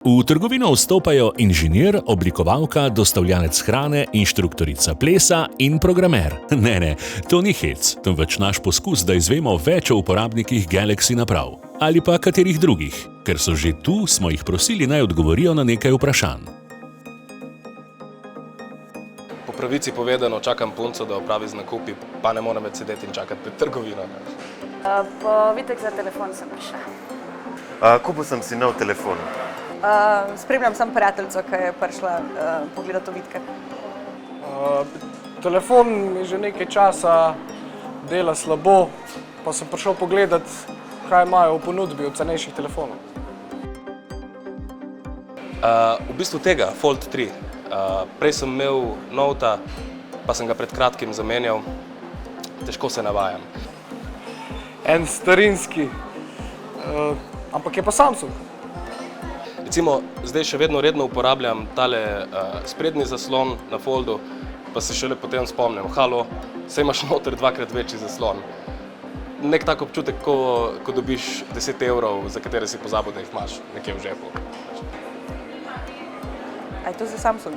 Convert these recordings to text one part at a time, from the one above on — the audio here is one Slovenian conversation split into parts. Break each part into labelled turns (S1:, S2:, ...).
S1: V trgovino vstopajo inženir, oblikovalka, dostavljanec hrane, inštruktorica plesa in programer. Ne, to ni hec, temveč naš poskus, da izvemo več o uporabnikih Galaxy naprav. Ali pa katerih drugih. Ker so že tu, smo jih prosili, naj odgovorijo na nekaj vprašanj.
S2: Po pravici povedano, čakam punco, da opravi z nakupi, pa ne moram več sedeti in čakati pred trgovino.
S3: Po vitek za telefon sem prišla.
S4: Kupil sem si nov telefon.
S5: Spremljam sam prijateljico, ki je prišla pogledati ovitke.
S6: Telefon mi že nekaj časa dela slabo, pa sem prišel pogledat, kaj imajo v ponudbi od cenejših telefonov.
S2: V bistvu tega, Fold 3. Prej sem imel Nota, pa sem ga pred kratkim zamenjal. Težko se navajam.
S6: En starinski, ampak je pa Samsung.
S2: Recimo, zdaj še vedno redno uporabljam tale sprednji zaslon na Foldu, pa se šele potem spomnim, halo, saj imaš noter dvakrat večji zaslon. Nek tak občutek, ko dobiš 10 evrov, za katere si pozabil, da jih imaš nekje v žepu.
S5: A je to za Samsung?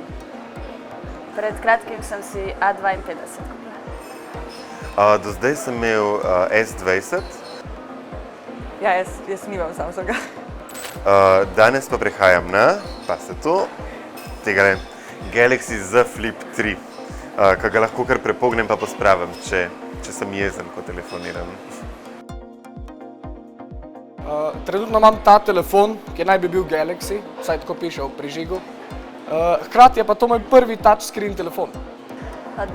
S3: Pred kratkim sem si A52 kupila.
S4: Do zdaj sem imel S20.
S5: Ja, jaz nimam Samsunga.
S4: Danes pa prehajam na, pa se to, tega Galaxy Z Flip 3, ki ga lahko kar prepognem pa pospravim, če sem jezen, ko telefoniram.
S6: Trenutno imam ta telefon, ki naj bi bil Galaxy, vsaj tako piše v prižigu. Hkrati je pa to moj prvi touchscreen telefon.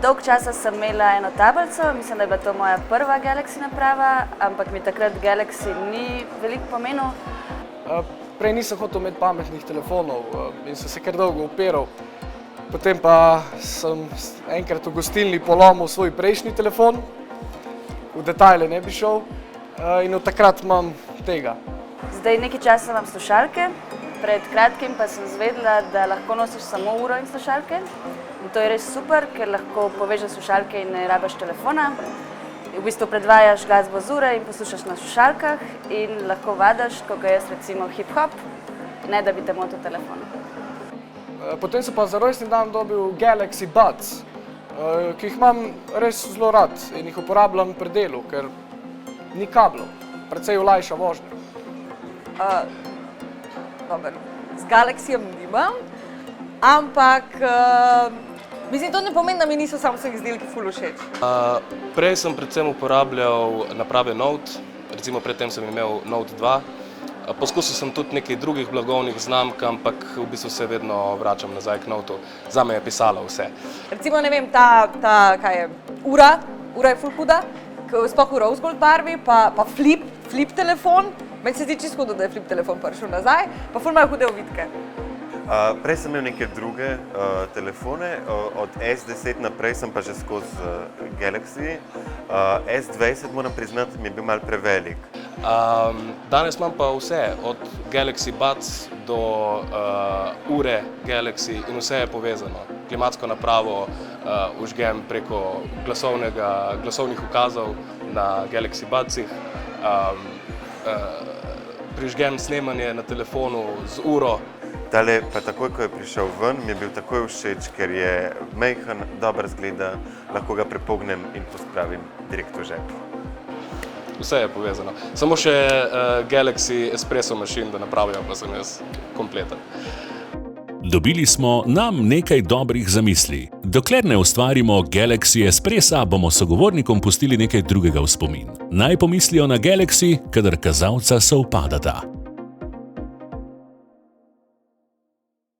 S3: Dolg časa sem imela eno tablico, mislim, da je bila to moja prva Galaxy naprava, ampak mi takrat Galaxy ni veliko pomenil.
S6: Prej nisem hotel imeti pametnih telefonov in sem se kar dolgo upiral. Potem pa sem enkrat v gostilni polomil svoj prejšnji telefon, v detajle ne bi šel in od takrat imam tega.
S3: Zdaj nekaj časa imam slušalke, pred kratkim pa sem izvedela, da lahko nosiš samo uro in slušalke. In to je res super, ker lahko povežeš slušalke in ne rabiš telefona. V bistvu predvajaš glasbo z ure in poslušaš na slušalkah in lahko vadiš, kot jaz recimo hip-hop, ne da bi te motil telefon.
S6: Potem sem pa za rojstni dan dobil Galaxy Buds, ki jih imam res zelo rad in jih uporabljam pri delu, ker ni kablov, precej olajša vožnjo.
S5: Dober, z Galaxyjem nimam, ampak mislim, to ne pomeni, da mi niso Samsung izdelki ful všeč.
S2: Prej sem predvsem uporabljal naprave Note, recimo predtem sem imel Note 2. Poskusil sem tudi nekaj drugih blagovnih znamk, ampak v bistvu se vedno vračam nazaj k Noteu. Zame je pisalo vse.
S5: Recimo, ne vem, kaj je, ura je ful huda, sploh v rose gold barvi, pa flip telefon. Meni se zdi čisto hudo, da je flip telefon prišel nazaj, pa ful imajo hude ovitke.
S4: Prej sem imel neke druge telefone, od S10 naprej sem pa že skozi Galaxy. S20, moram priznati, mi je bil malo prevelik.
S2: Danes imam pa vse, od Galaxy Buds do ure Galaxy in vse je povezano. Klimatsko napravo vžgem preko glasovnih ukazov na Galaxy Budsih. Prižgem snemanje na telefonu z uro.
S4: Tale pa takoj, ko je prišel ven, mi je bil takoj všeč, ker je majhen, dobro izgleda, lahko ga prepognem in pospravim direkt v žep.
S2: Vse je povezano. Samo še Galaxy Espresso Machine, da napravijo, pa sem jaz kompleten.
S1: Dobili smo nam nekaj dobrih zamisli. Dokler ne ustvarimo Galaxy Espressa, bomo sogovornikom pustili nekaj drugega v spomin. Naj pomislijo na Galaxy, kadar kazalca sovpadata.